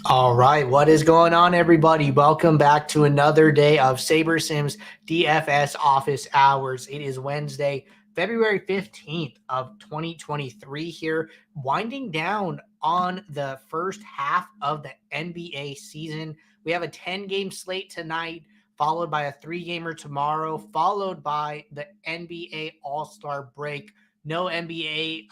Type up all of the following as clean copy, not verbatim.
All right, what is going on, everybody? Welcome back to another day of Saber Sims DFS office hours. It is Wednesday, February 15th of 2023 here, winding down on the first half of the NBA season. We have a 10-game slate tonight, followed by a 3-gamer tomorrow, followed by the NBA All-Star break. No NBA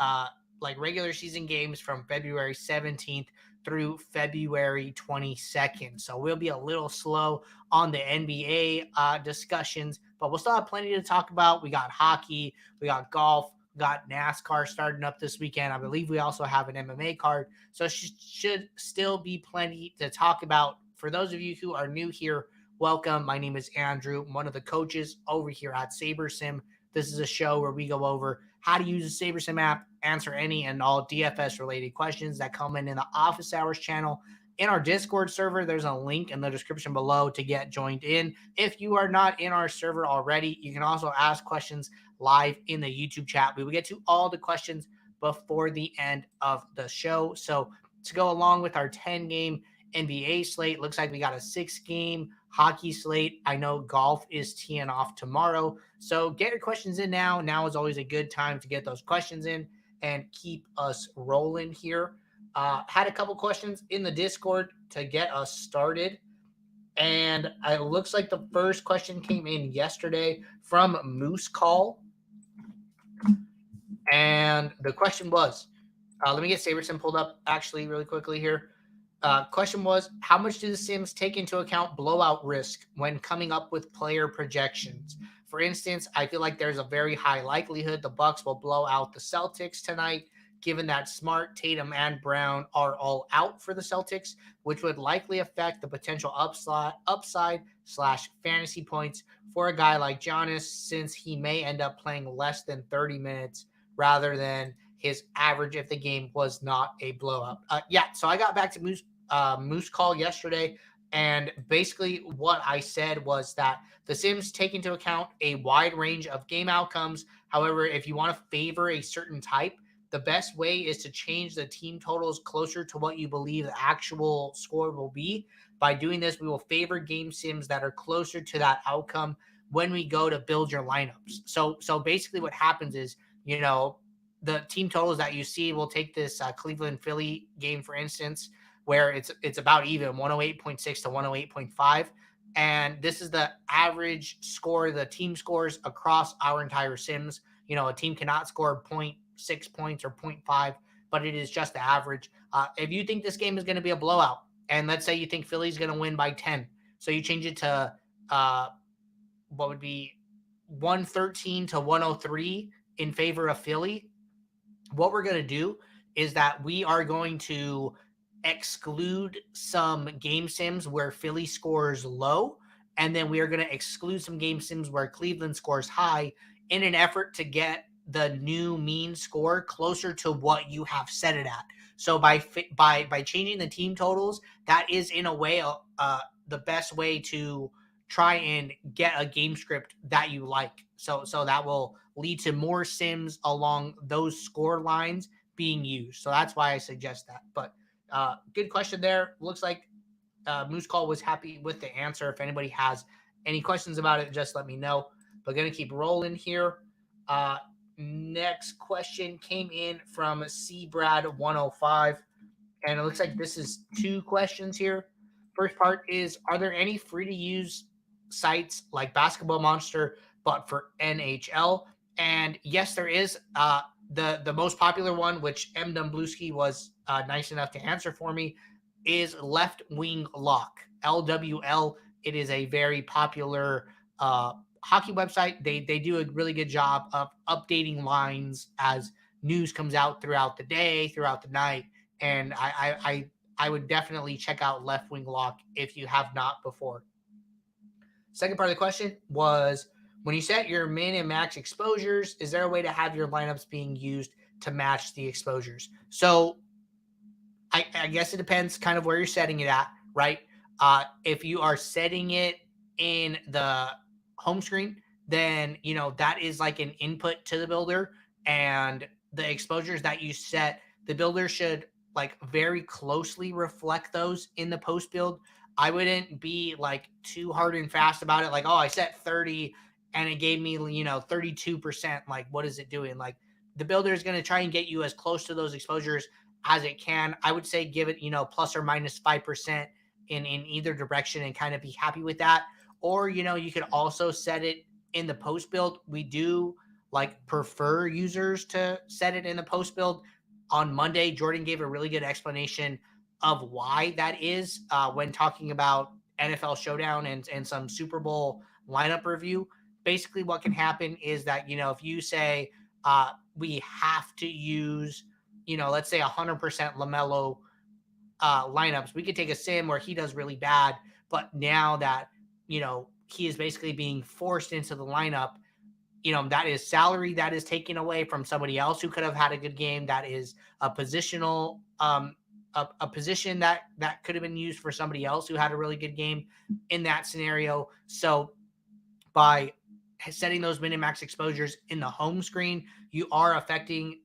regular season games from February 17th through February 22nd. So we'll be a little slow on the NBA discussions, but we'll still have plenty to talk about. We got hockey, we got golf, we got NASCAR starting up this weekend. I believe we also have an MMA card. So should still be plenty to talk about. For those of you who are new here, welcome. My name is Andrew. I'm one of the coaches over here at SaberSim. This is a show where we go over how to use the SaberSim app, answer any and all DFS-related questions that come in the Office Hours channel. In our Discord server, there's a link in the description below to get joined in. If you are not in our server already, you can also ask questions live in the YouTube chat. We will get to all the questions before the end of the show. So to go along with our 10-game NBA slate, looks like we got a 6-game hockey slate. I know golf is teeing off tomorrow. So get your questions in now. Now is always a good time to get those questions in and keep us rolling here. Had a couple questions in the Discord to get us started. And it looks like the first question came in yesterday from Moose Call. And the question was, let me get SaberSim pulled up actually really quickly here. Question was, how much do the Sims take into account blowout risk when coming up with player projections? For instance, I feel like there's a very high likelihood the Bucks will blow out the Celtics tonight, given that Smart, Tatum, and Brown are all out for the Celtics, which would likely affect the potential upside/fantasy points for a guy like Giannis, since he may end up playing less than 30 minutes rather than his average if the game was not a blowout. So I got back to Moose Call yesterday, and basically what I said was that the Sims take into account a wide range of game outcomes. However, if you want to favor a certain type, the best way is to change the team totals closer to what you believe the actual score will be. By doing this, we will favor game sims that are closer to that outcome when we go to build your lineups. So basically what happens is, the team totals that you see, will take this Cleveland-Philly game, for instance, where it's about even, 108.6 to 108.5. And this is the average score, the team scores across our entire Sims. A team cannot score 0.6 points or 0.5, but it is just the average. If you think this game is going to be a blowout, and let's say you think Philly's going to win by 10, so you change it to what would be 113 to 103 in favor of Philly, what we're going to do is that we are going to exclude some game sims where Philly scores low, and then we are going to exclude some game sims where Cleveland scores high, in an effort to get the new mean score closer to what you have set it at. So by changing the team totals, that is in a way the best way to try and get a game script that you like. So that will lead to more sims along those score lines being used. So that's why I suggest that. But good question there. Looks like Moose Call was happy with the answer. If anybody has any questions about it, just let me know. But going to keep rolling here. Next question came in from CBrad105. And it looks like this is 2 questions here. First part is, are there any free-to-use sites like Basketball Monster, but for NHL? And yes, there is. The most popular one, which M. Dumbluski was nice enough to answer for me, is Left Wing Lock, LWL. It is a very popular hockey website. They do a really good job of updating lines as news comes out throughout the day, throughout the night. And I would definitely check out Left Wing Lock if you have not before. Second part of the question was, when you set your min and max exposures, is there a way to have your lineups being used to match the exposures? So I guess it depends kind of where you're setting it at, right? If you are setting it in the home screen, then, that is like an input to the builder, and the exposures that you set, the builder should like very closely reflect those in the post build. I wouldn't be like too hard and fast about it. Like, oh, I set 30 and it gave me, 32%. Like, what is it doing? Like, the builder is going to try and get you as close to those exposures as it can. I would say give it, plus or minus 5% in either direction and kind of be happy with that. Or, you could also set it in the post build. We do like prefer users to set it in the post build. On Monday, Jordan gave a really good explanation of why that is when talking about NFL Showdown and some Super Bowl lineup review. Basically, what can happen is that, if you say we have to use, let's say 100% LaMelo lineups, we could take a sim where he does really bad, but now that, he is basically being forced into the lineup, that is salary that is taken away from somebody else who could have had a good game. That is a positional, a position that could have been used for somebody else who had a really good game in that scenario. So by setting those min and max exposures in the home screen, you are affecting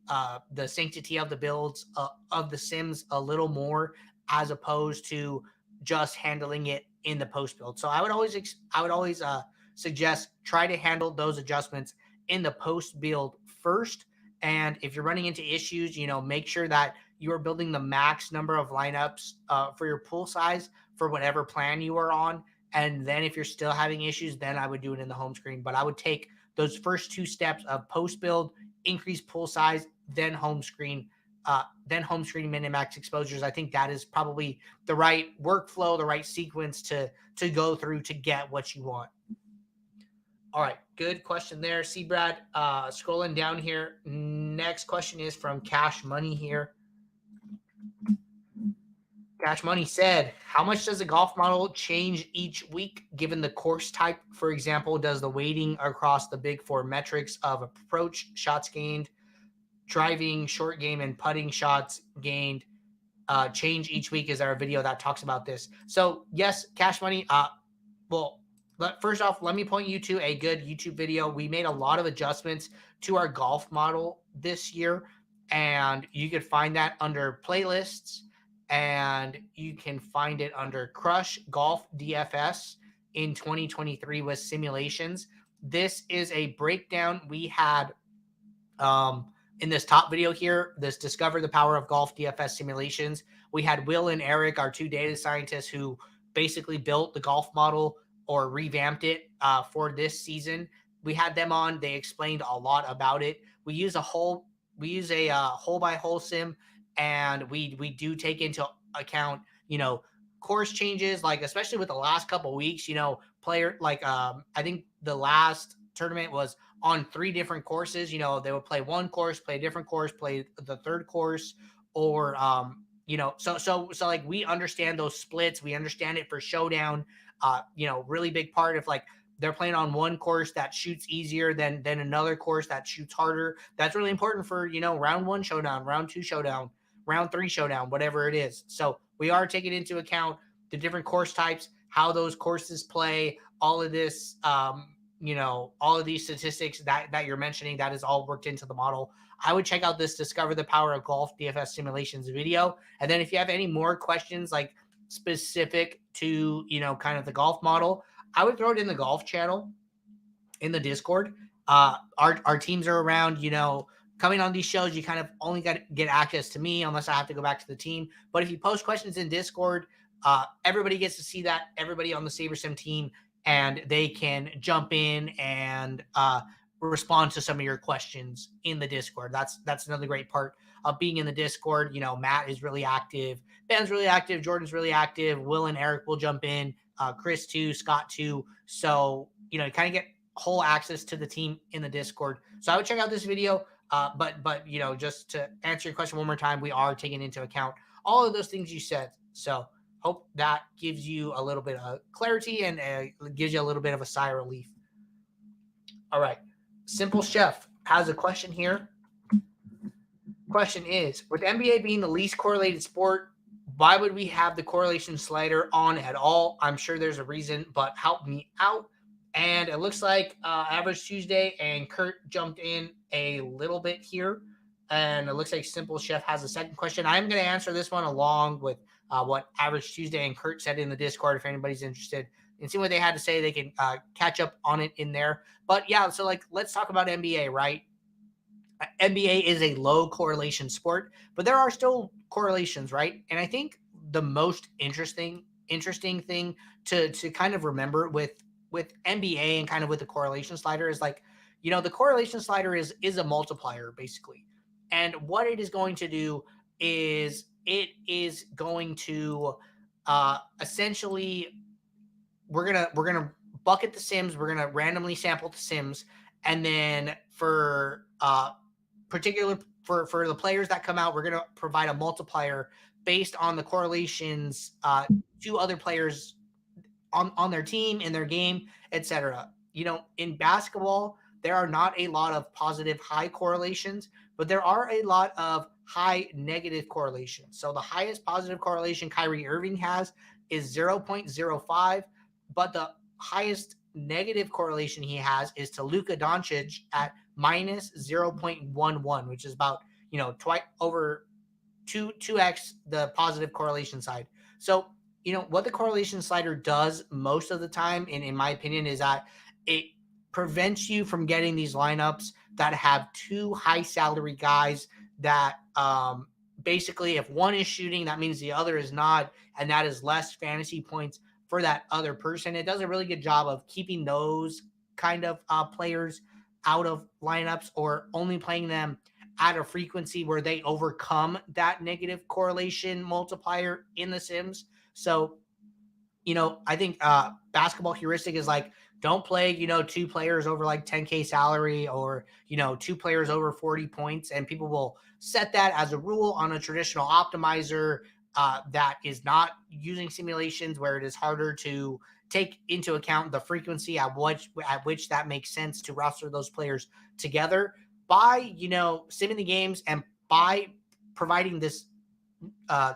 the sanctity of the builds of the sims a little more, as opposed to just handling it in the post build. So I would always suggest try to handle those adjustments in the post build first. And if you're running into issues, make sure that you're building the max number of lineups for your pool size for whatever plan you are on. And then if you're still having issues, then I would do it in the home screen. But I would take those first two steps of post build, increase pool size, then home screen min and max exposures. I think that is probably the right workflow, the right sequence to go through to get what you want. All right, good question there, C. Brad. Scrolling down here, next question is from Cash Money here. Cash Money said, how much does the golf model change each week given the course type? For example, does the weighting across the big four metrics of approach, shots gained, driving, short game, and putting shots gained change each week? Is there a video that talks about this? So yes, Cash Money. But first off, let me point you to a good YouTube video. We made a lot of adjustments to our golf model this year, and you could find that under playlists, and you can find it under Crush Golf DFS in 2023 with simulations. This is a breakdown we had in this top video here, this Discover the Power of Golf DFS simulations. We had Will and Eric, our two data scientists, who basically built the golf model or revamped it for this season. We had them on. They explained a lot about it. We use a hole by hole sim, and we do take into account, course changes, like especially with the last couple of weeks, player, like I think the last tournament was on 3 different courses. They would play one course, play a different course, play the third course, or so like we understand those splits. We understand it for Showdown. Really big part of like they're playing on one course that shoots easier than another course that shoots harder. That's really important for, round 1 Showdown, round 2 Showdown, round 3 Showdown, whatever it is. So we are taking into account the different course types, how those courses play, all of this, all of these statistics that you're mentioning. That is all worked into the model. I would check out this Discover the Power of Golf DFS simulations video. And then if you have any more questions, like specific to, kind of the golf model, I would throw it in the golf channel in the Discord. Our teams are around, coming on these shows. You kind of only got to get access to me unless I have to go back to the team. But if you post questions in Discord, everybody gets to see that, everybody on the SaberSim team, and they can jump in and respond to some of your questions in the Discord. That's another great part of being in the Discord. Matt is really active, Ben's really active, Jordan's really active, Will and Eric will jump in, Chris too, Scott too. So, you kind of get whole access to the team in the Discord. So I would check out this video. But just to answer your question one more time, we are taking into account all of those things you said. So hope that gives you a little bit of clarity and gives you a little bit of a sigh of relief. All right. Simple Chef has a question here. Question is, with NBA being the least correlated sport, why would we have the correlation slider on at all? I'm sure there's a reason, but help me out. And it looks like Average Tuesday and Kurt jumped in a little bit here. And it looks like Simple Chef has a second question. I'm going to answer this one along with what Average Tuesday and Kurt said in the Discord. If anybody's interested and see what they had to say, they can catch up on it in there. But yeah, so like, let's talk about NBA, right? NBA is a low correlation sport, but there are still correlations, right? And I think the most interesting thing to kind of remember with NBA and kind of with the correlation slider is like, the correlation slider is a multiplier basically. And what it is going to do is it is going to essentially we're gonna bucket the sims, we're gonna randomly sample the sims, and then for particular for the players that come out, we're going to provide a multiplier based on the correlations to other players on their team, in their game, etc. In basketball, there are not a lot of positive high correlations, but there are a lot of high negative correlations. So the highest positive correlation Kyrie Irving has is 0.05, but the highest negative correlation he has is to Luka Doncic at minus 0.11, which is about, twice over 2x the positive correlation side. So, what the correlation slider does most of the time, and in my opinion, is that it prevents you from getting these lineups that have two high salary guys that basically if one is shooting, that means the other is not, and that is less fantasy points for that other person. It does a really good job of keeping those kind of players out of lineups or only playing them at a frequency where they overcome that negative correlation multiplier in the sims. So, I think basketball heuristic is like, don't play, two players over like 10K salary or, two players over 40 points. And people will set that as a rule on a traditional optimizer that is not using simulations, where it is harder to take into account the frequency at which that makes sense to roster those players together. By, simming the games and by providing this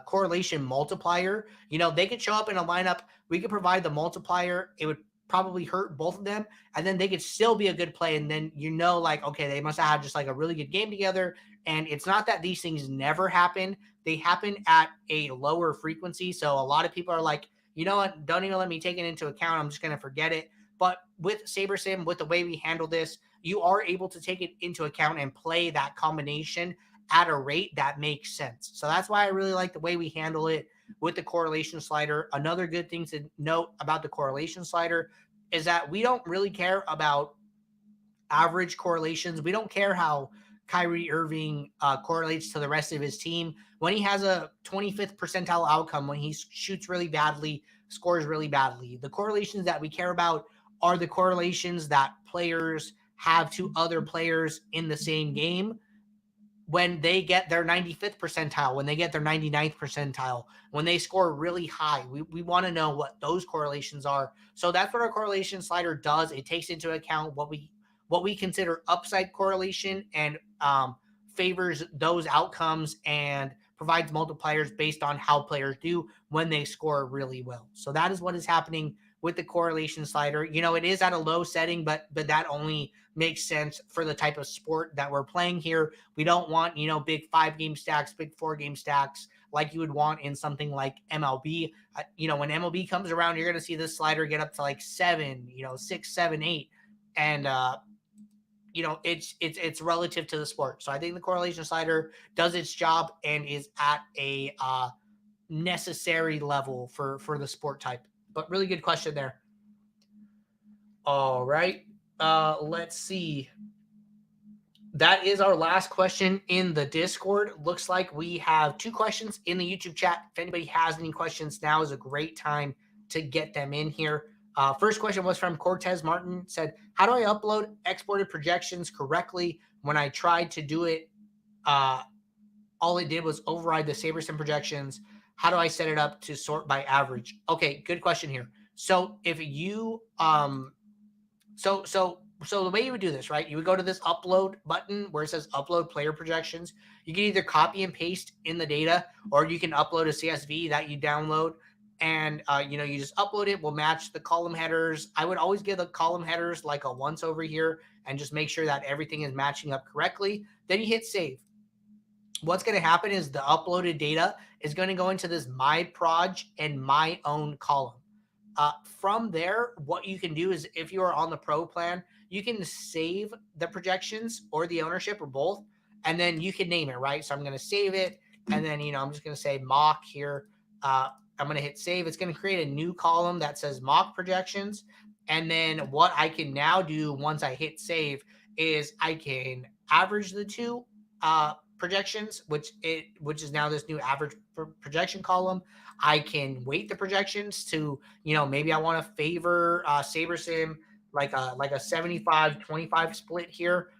correlation multiplier, they could show up in a lineup. We could provide the multiplier. It would probably hurt both of them, and then they could still be a good play. And then, like, okay, they must have had just like a really good game together. And it's not that these things never happen. They happen at a lower frequency. So a lot of people are like, you know what, don't even let me take it into account. I'm just going to forget it. But with SaberSim, with the way we handle this, you are able to take it into account and play that combination at a rate that makes sense. So that's why I really like the way we handle it with the correlation slider. Another good thing to note about the correlation slider is that we don't really care about average correlations. We don't care how Kyrie Irving correlates to the rest of his team. When he has a 25th percentile outcome, when he shoots really badly, scores really badly, the correlations that we care about are the correlations that players have to other players in the same game when they get their 95th percentile, when they get their 99th percentile, when they score really high. We want to know what those correlations are. So that's what our correlation slider does. It takes into account what we consider upside correlation and favors those outcomes and provides multipliers based on how players do when they score really well. So that is what is happening with the correlation slider. It is at a low setting, but that only makes sense for the type of sport that we're playing here. We don't want, big 5-game stacks, big 4-game stacks like you would want in something like MLB. When MLB comes around, you're going to see this slider get up to like 7, 6, 7, 8. And, it's relative to the sport. So I think the correlation slider does its job and is at a necessary level for the sport type. But really good question there. All right. Let's see. That is our last question in the Discord. Looks like we have 2 questions in the YouTube chat. If anybody has any questions, now is a great time to get them in here. First question was from Cortez Martin. Said, how do I upload exported projections correctly? When I tried to do it, all it did was override the SaberSim projections. How do I set it up to sort by average? Okay, good question here. So if you so the way you would do this, right? You would go to this upload button where it says upload player projections. You can either copy and paste in the data, or you can upload a CSV that you download, and you just upload it. We'll match the column headers. I would always give the column headers like a once over here and just make sure that everything is matching up correctly. Then you hit save. what's going to happen is the uploaded data is going to go into this my proj and my own column. From there, what you can do is if you are on the pro plan, you can save the projections or the ownership or both, and then you can name it, right? So I'm going to save it, and then, I'm just going to say mock here. I'm going to hit save. It's going to create a new column that says mock projections. And then what I can now do once I hit save is I can average the two projections, which is now this new average projection column. I can weight the projections to, maybe I want to favor SaberSim like a 75-25 split here,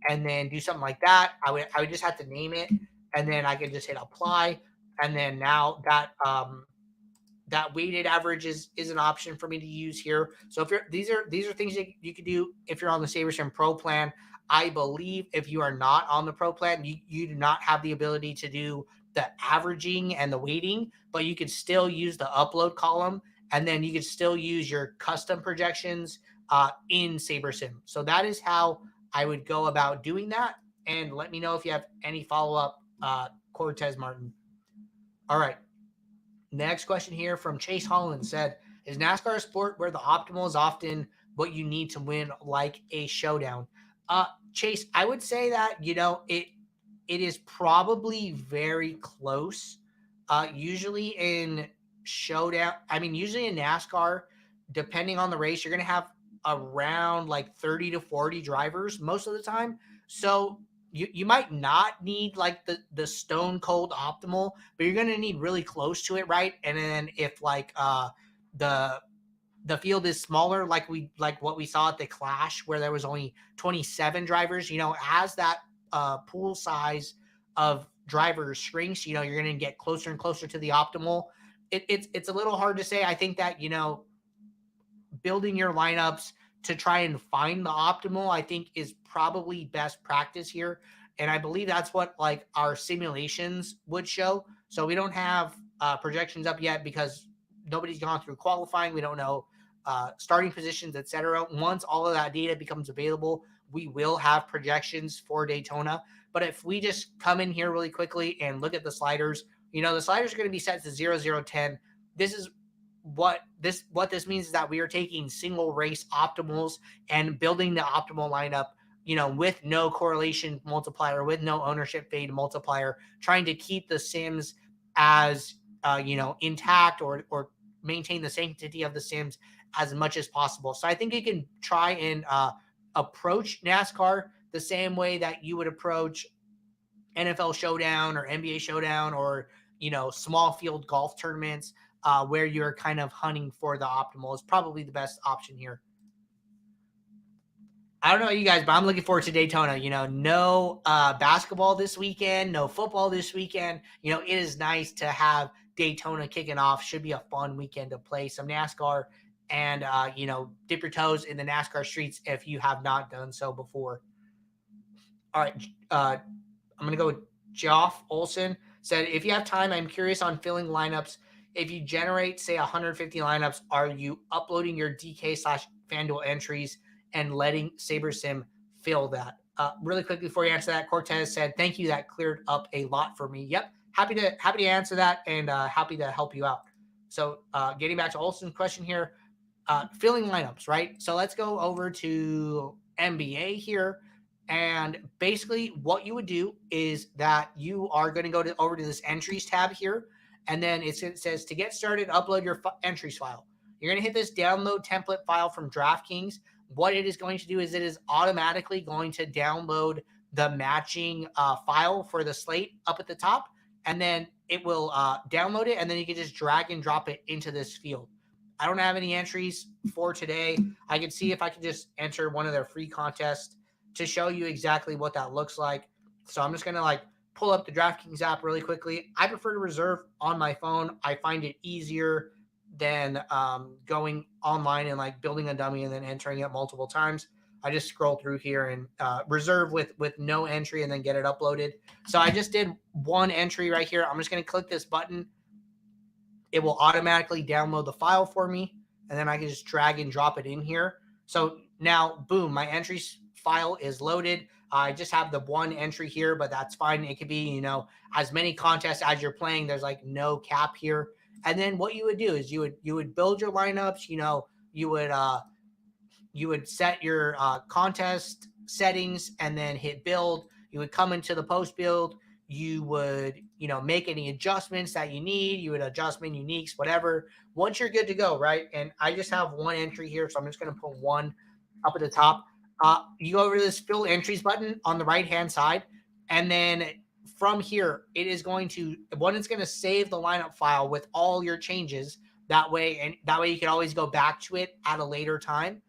and then do something like that. I would just have to name it, and then I can just hit apply, and then now that weighted average is an option for me to use here. So if these are things that you could do if you're on the SaberSim Pro plan. I believe if you are not on the Pro plan, you do not have the ability to do the averaging and the weighting, but you could still use the upload column, and then you could still use your custom projections in SaberSim. So that is how I would go about doing that. And let me know if you have any follow-up, Cortez Martin. All right. Next question here from Chase Holland said, is NASCAR a sport where the optimal is often what you need to win, like a showdown? Chase, I would say that, it is probably very close. Usually in showdown, usually in NASCAR, depending on the race, you're going to have around like 30 to 40 drivers most of the time. So you might not need like the stone cold optimal, but you're going to need really close to it, right? And then if like the field is smaller, like what we saw at the Clash, where there was only 27 drivers, as that pool size of drivers shrinks, you're going to get closer and closer to the optimal. It's a little hard to say. I think that, building your lineups to try and find the optimal, I think, is probably best practice here. And I believe that's what like our simulations would show. So we don't have projections up yet because nobody's gone through qualifying. We don't know starting positions, etc. Once all of that data becomes available, we will have projections for Daytona. But if we just come in here really quickly and look at the sliders, the sliders are going to be set to 0, 0, 10. This is what this means is that we are taking single race optimals and building the optimal lineup, with no correlation multiplier, with no ownership fade multiplier, trying to keep the sims as intact or maintain the sanctity of the sims as much as possible. So I think you can try and approach NASCAR the same way that you would approach NFL Showdown or NBA Showdown or, small field golf tournaments where you're kind of hunting for the optimal is probably the best option here. I don't know you guys, but I'm looking forward to Daytona. No basketball this weekend, no football this weekend. It is nice to have Daytona kicking off. Should be a fun weekend to play some NASCAR and, dip your toes in the NASCAR streets if you have not done so before. All right. I'm going to go with Joff Olson. Said, if you have time, I'm curious on filling lineups. If you generate, say, 150 lineups, are you uploading your DK/FanDuel entries and letting SaberSim fill that? Really quickly before you answer that, Cortez said, thank you. That cleared up a lot for me. Yep. Happy to answer that and happy to help you out. So getting back to Olson's question here, filling lineups, right? So let's go over to NBA here. And basically what you would do is that you are going to go over to this entries tab here. And then it says to get started, upload your entries file. You're going to hit this download template file from DraftKings. What it is going to do is it is automatically going to download the matching file for the slate up at the top. And then it will download it. And then you can just drag and drop it into this field. I don't have any entries for today. I can see if I can just enter one of their free contests to show you exactly what that looks like. So I'm just going to pull up the DraftKings app really quickly. I prefer to reserve on my phone. I find it easier than going online and building a dummy and then entering it multiple times. I just scroll through here and reserve with no entry and then get it uploaded. So I just did one entry right here. I'm just going to click this button. It will automatically download the file for me. And then I can just drag and drop it in here. So now, boom, my entries file is loaded. I just have the one entry here, but that's fine. It could be, as many contests as you're playing. There's like no cap here. And then what you would do is you would build your lineups. You would set your contest settings and then hit build. You would come into the post build. You would, make any adjustments that you need. You would adjust min uniques, whatever. Once you're good to go, right? And I just have one entry here, so I'm just going to put one up at the top. You go over to this fill entries button on the right-hand side, and then from here, it's going to save the lineup file with all your changes. That way you can always go back to it at a later time.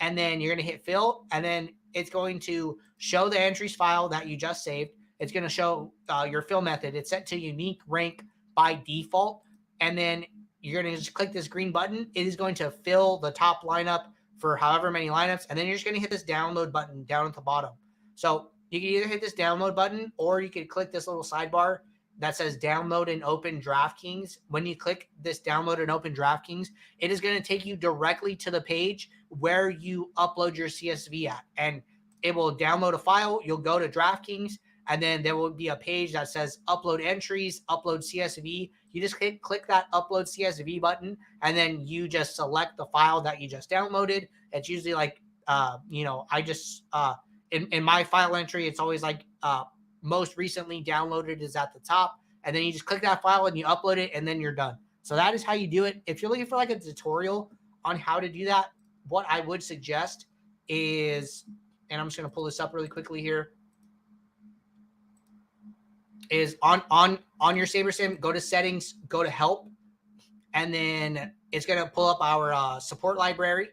And then you're going to hit fill, and then it's going to show the entries file that you just saved. It's going to show your fill method. It's set to unique rank by default. And then you're going to just click this green button. It is going to fill the top lineup for however many lineups. And then you're just going to hit this download button down at the bottom. So you can either hit this download button, or you could click this little sidebar that says download and open DraftKings. When you click this download and open DraftKings, it is going to take you directly to the page where you upload your CSV at. And it will download a file. You'll go to DraftKings, and then there will be a page that says upload entries, upload CSV. You just click that upload CSV button, and then you just select the file that you just downloaded. It's usually like, I just, in my file entry, it's always like, most recently downloaded is at the top, and then you just click that file and you upload it, and then you're done. So that is how you do it. If you're looking for like a tutorial on how to do that, what I would suggest is, and I'm just going to pull this up really quickly here, is on your SaberSim, go to settings, go to help, and then it's going to pull up our support library.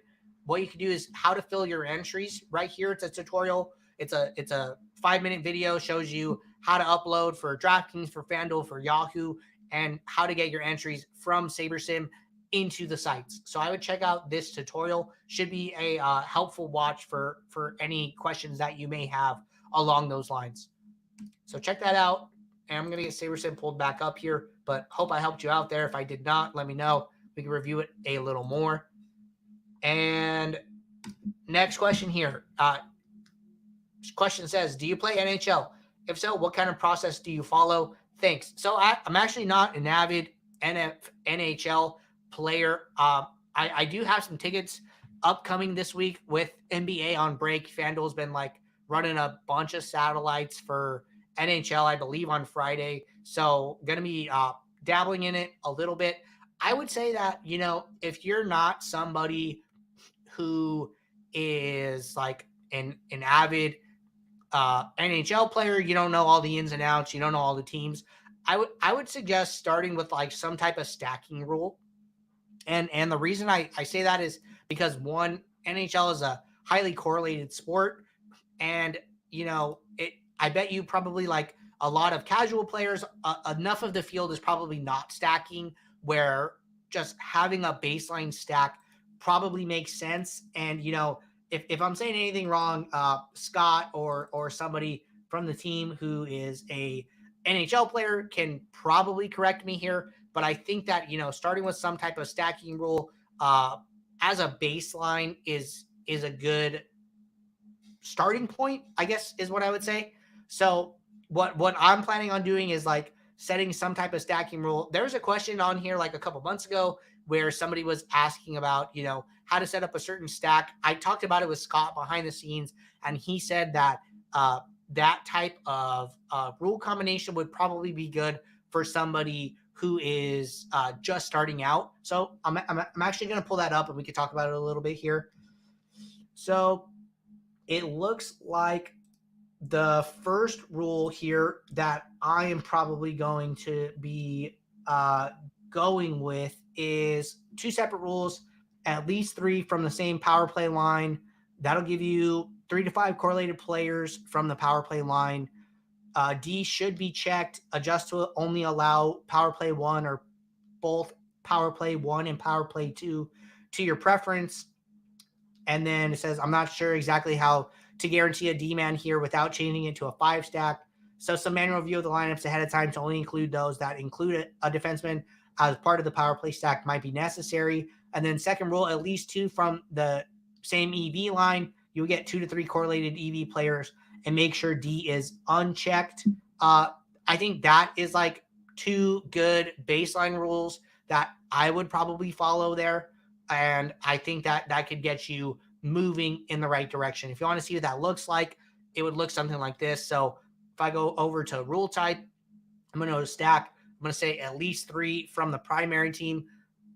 What you can do is how to fill your entries right here. It's a tutorial. It's a 5-minute video, shows you how to upload for DraftKings, for FanDuel, for Yahoo, and how to get your entries from SaberSim into the sites. So I would check out this tutorial. Should be a helpful watch for any questions that you may have along those lines. So check that out. And I'm going to get SaberSim pulled back up here, but hope I helped you out there. If I did not, let me know. We can review it a little more. And next question here. Question says, do you play NHL? If so, what kind of process do you follow? Thanks. So I'm actually not an avid NHL player. I do have some tickets upcoming this week with NBA on break. FanDuel's been like running a bunch of satellites for NHL, I believe, on Friday. So going to be dabbling in it a little bit. I would say that, if you're not somebody who is like an avid NHL player, you don't know all the ins and outs, you don't know all the teams, I would suggest starting with like some type of stacking rule. And the reason I say that is because, one, NHL is a highly correlated sport, and I bet you probably, like a lot of casual players, enough of the field is probably not stacking, where just having a baseline stack probably makes sense. And if I'm saying anything wrong, Scott or somebody from the team who is a NHL player can probably correct me here. But I think that, starting with some type of stacking rule as a baseline is a good starting point, I guess, is what I would say. So what I'm planning on doing is like setting some type of stacking rule. There was a question on here like a couple months ago where somebody was asking about, how to set up a certain stack. I talked about it with Scott behind the scenes, and he said that that type of rule combination would probably be good for somebody who is just starting out. So I'm actually going to pull that up, and we could talk about it a little bit here. So it looks like the first rule here that I am probably going to be going with is 2 separate rules, at least 3 from the same power play line. That'll give you 3 to 5 correlated players from the power play line. D should be checked. Adjust to only allow power play 1 or both power play 1 and power play 2 to your preference. And then it says, I'm not sure exactly how to guarantee a D-man here without changing it to a 5 stack. So some manual review of the lineups ahead of time to only include those that include a defenseman as part of the power play stack might be necessary. And then second rule, at least 2 from the same EV line. you'll get 2 to 3 correlated EV players and make sure D is unchecked. I think that is like 2 good baseline rules that I would probably follow there. And I think that that could get you moving in the right direction. If you want to see what that looks like, it would look something like this. So if I go over to rule type, I'm going to go to stack. I'm going to say at least 3 from the primary team.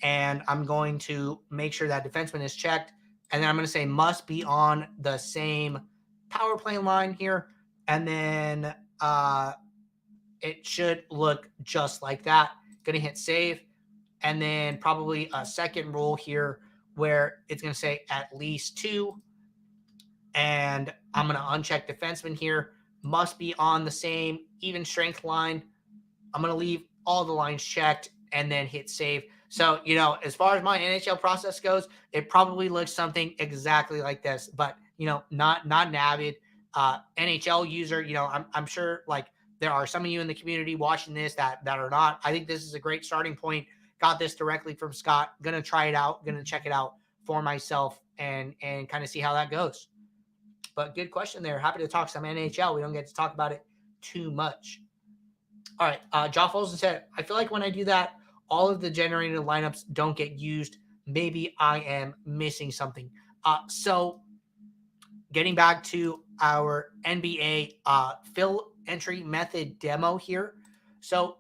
And I'm going to make sure that defenseman is checked. And then I'm going to say must be on the same power play line here. And then it should look just like that. Going to hit save. And then probably a second rule here where it's going to say at least 2. And I'm going to uncheck defenseman here. Must be on the same even strength line. I'm going to leave all the lines checked and then hit save. So, you know, as far as my NHL process goes, it probably looks something exactly like this, but, you know, not an avid NHL user. You know, I'm sure like there are some of you in the community watching this that are not. I think this is a great starting point. Got this directly from Scott. Going to try it out. Going to check it out for myself and kind of see how that goes. But good question there. Happy to talk some NHL. We don't get to talk about it too much. All right. Joff Olsen said, I feel like when I do that, all of the generated lineups don't get used. Maybe I am missing something. So getting back to our NBA fill entry method demo here. So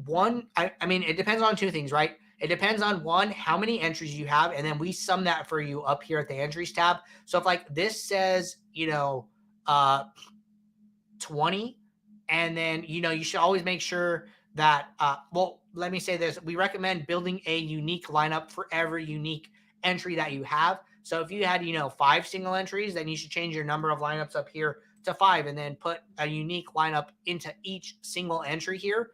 I mean, it depends on 2 things, right? It depends on 1, how many entries you have, and then we sum that for you up here at the entries tab. So if like this says, you know, 20, and then, you know, you should always make sure that, well, let me say this. We recommend building a unique lineup for every unique entry that you have. So if you had, you know, 5 single entries, then you should change your number of lineups up here to 5 and then put a unique lineup into each single entry here.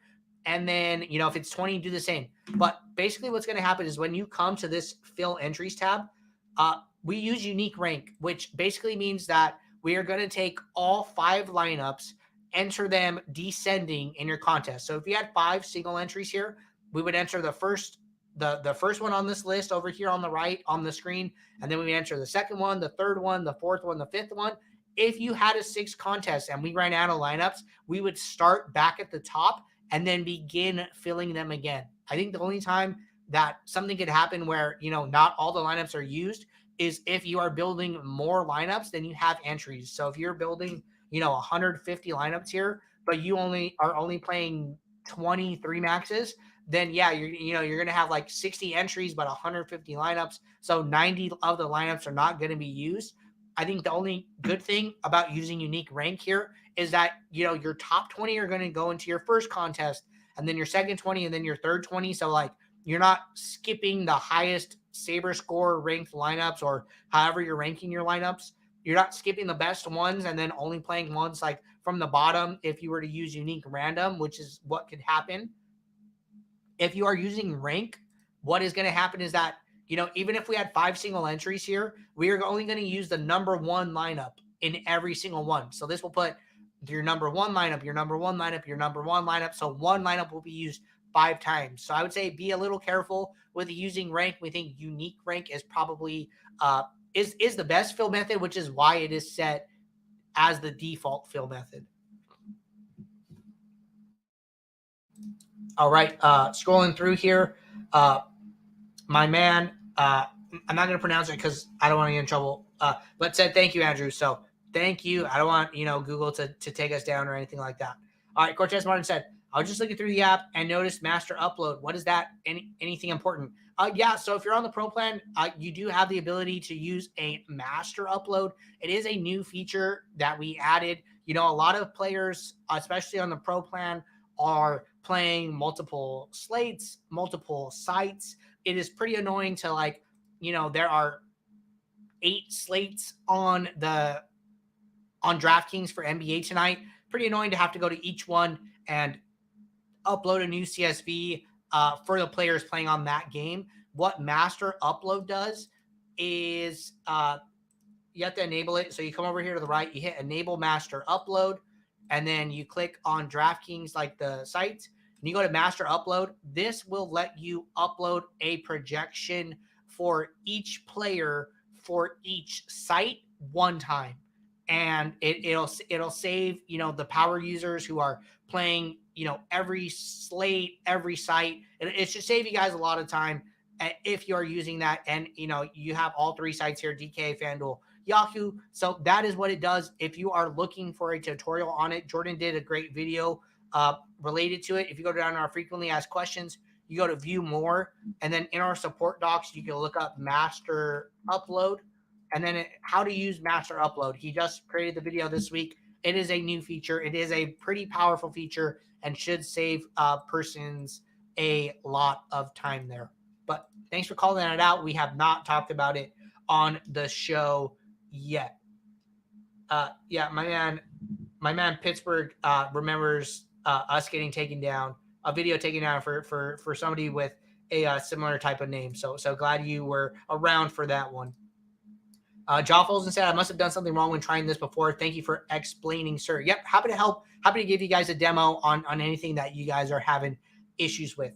And then, you know, if it's 20, do the same. But basically what's going to happen is when you come to this fill entries tab, we use unique rank, which basically means that we are going to take all 5 lineups, enter them descending in your contest. So if you had 5 single entries here, we would enter the first one on this list over here on the right on the screen, and then we would enter the second one, the third one, the fourth one, the fifth one. If you had a 6 contest and we ran out of lineups, we would start back at the top and then begin filling them again. I think the only time that something could happen where, you know, not all the lineups are used is if you are building more lineups than you have entries. So if you're building, you know, 150 lineups here, but you are only playing 23 maxes, then yeah, you're going to have like 60 entries, but 150 lineups. So 90 of the lineups are not going to be used. I think the only good thing about using unique rank here is that, you know, your top 20 are going to go into your first contest, and then your second 20, and then your third 20. So like you're not skipping the highest Saber score ranked lineups, or however you're ranking your lineups. You're not skipping the best ones and then only playing ones like from the bottom if you were to use unique random, which is what could happen. If you are using rank, what is going to happen is that, you know, even if we had 5 single entries here, we are only going to use the number 1 lineup in every single one. So this will put your number 1 lineup, your number 1 lineup, your number 1 lineup. So 1 lineup will be used 5 times. So I would say be a little careful with using rank. We think unique rank is probably is the best fill method, which is why it is set as the default fill method. All right, scrolling through here, my man, I'm not going to pronounce it because I don't want to get in trouble, but said thank you, Andrew. So thank you. I don't want, you know, Google to take us down or anything like that. All right, Cortez Martin said, I was just looking through the app and noticed master upload. What is that? Anything important? Yeah, so if you're on the pro plan, you do have the ability to use a master upload. It is a new feature that we added. You know, a lot of players, especially on the pro plan, are playing multiple slates, multiple sites. It is pretty annoying to, like, you know, there are 8 slates on DraftKings for NBA tonight. Pretty annoying to have to go to each one and upload a new CSV for the players playing on that game. What master upload does is you have to enable it. So you come over here to the right, you hit enable master upload, and then you click on DraftKings, like the sites, and you go to master upload. This will let you upload a projection for each player for each site one time, and it'll save, you know, the power users who are playing, you know, every slate, every site. It should save you guys a lot of time if you're using that. And you know, you have all three sites here: DK, FanDuel, Yahoo. So that is what it does. If you are looking for a tutorial on it, Jordan did a great video related to it. If you go down our frequently asked questions, you go to view more, and then in our support docs, you can look up master upload, and then how to use master upload. He just created the video this week. It is a new feature. It is a pretty powerful feature and should save persons a lot of time there. But thanks for calling it out. We have not talked about it on the show yet. Yeah, my man Pittsburgh remembers us getting taken down, a video taken down for somebody with a similar type of name. So glad you were around for that one. John Folsen said, I must have done something wrong when trying this before. Thank you for explaining, sir. Yep, happy to help. Happy to give you guys a demo on anything that you guys are having issues with.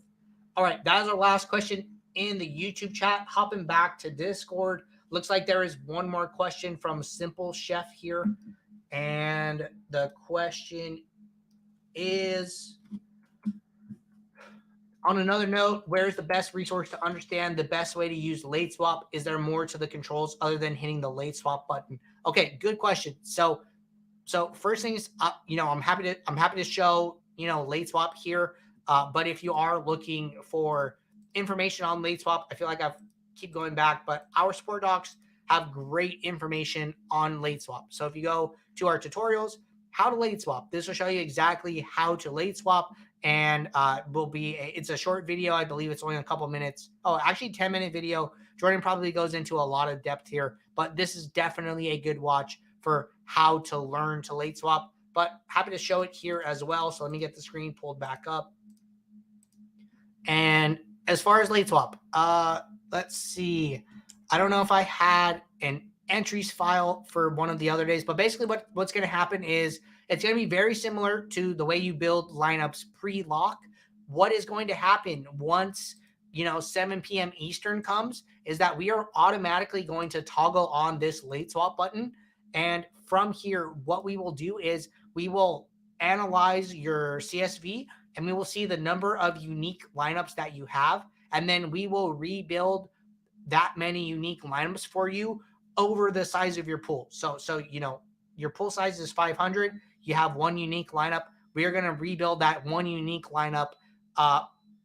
All right, that is our last question in the YouTube chat. Hopping back to Discord. Looks like there is one more question from Simple Chef here. And the question is, on another note, where's the best resource to understand the best way to use late swap? Is there more to the controls other than hitting the late swap button? Okay, good question. So first thing is, you know, I'm happy to show, you know, late swap here. But if you are looking for information on late swap, I feel like I've keep going back, but our support docs have great information on late swap. So if you go to our tutorials, how to late swap, this will show you exactly how to late swap. And it's a short video. I believe it's only a couple minutes. Oh, actually 10-minute video. Jordan probably goes into a lot of depth here, but this is definitely a good watch for how to learn to late swap. But happy to show it here as well. So let me get the screen pulled back up. And as far as late swap, let's see. I don't know if I had an entries file for one of the other days, but basically what's going to happen is it's going to be very similar to the way you build lineups pre-lock. What is going to happen once, you know, 7 p.m. Eastern comes is that we are automatically going to toggle on this late swap button. And from here, what we will do is we will analyze your CSV and we will see the number of unique lineups that you have. And then we will rebuild that many unique lineups for you over the size of your pool. So you know, your pool size is 500. You have one unique lineup. We are going to rebuild that one unique lineup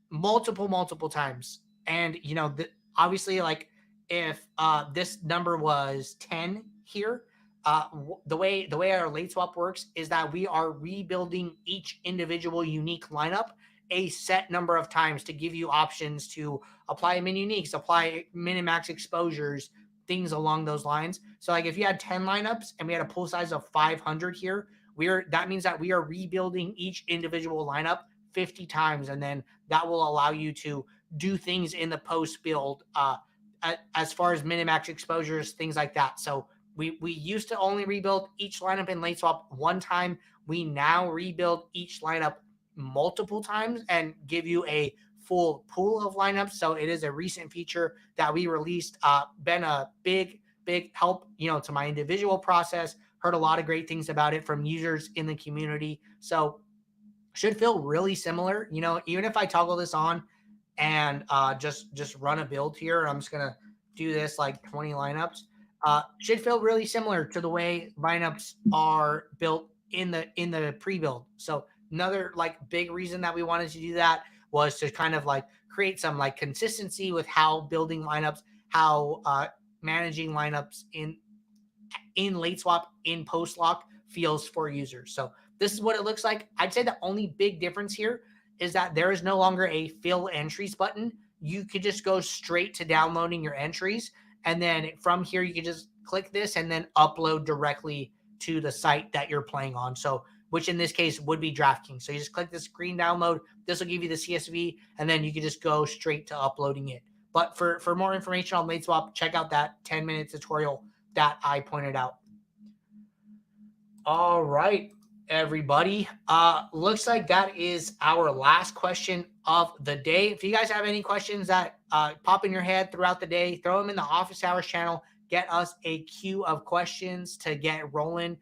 multiple times. And, you know, obviously, like if this number was 10 here, the way our late swap works is that we are rebuilding each individual unique lineup a set number of times to give you options to apply min uniques, apply min and max exposures, things along those lines. So like if you had 10 lineups and we had a pool size of 500 here, that means that we are rebuilding each individual lineup 50 times. And then that will allow you to do things in the post build as far as min and max exposures, things like that. So we used to only rebuild each lineup in late swap one time. We now rebuild each lineup multiple times and give you a full pool of lineups. So it is a recent feature that we released. Been a big help, you know, to my individual process. Heard a lot of great things about it from users in the community. So should feel really similar. You know, even if I toggle this on and just run a build here, I'm just gonna do this like 20 lineups. Should feel really similar to the way lineups are built in the pre-build. So another like big reason that we wanted to do that was to kind of like create some like consistency with how building lineups, how managing lineups in late swap, in post lock feels for users. So this is what it looks like. I'd say the only big difference here is that there is no longer a fill entries button. You could just go straight to downloading your entries. And then from here, you can just click this and then upload directly to the site that you're playing on. So, which in this case would be DraftKings. So you just click this green download. This will give you the CSV, and then you can just go straight to uploading it. But for more information on late swap, check out that 10-minute tutorial that I pointed out. All right, everybody. Looks like that is our last question of the day. If you guys have any questions that pop in your head throughout the day, throw them in the office hours channel. get us a queue of questions to get rolling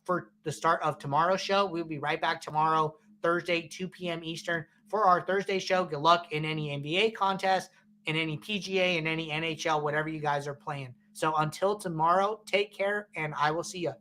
for the start of tomorrow's show. We'll be right back tomorrow, Thursday, 2 p.m. Eastern, for our Thursday show. Good luck in any NBA contest, in any PGA, in any NHL, whatever you guys are playing. So until tomorrow, take care, and I will see you.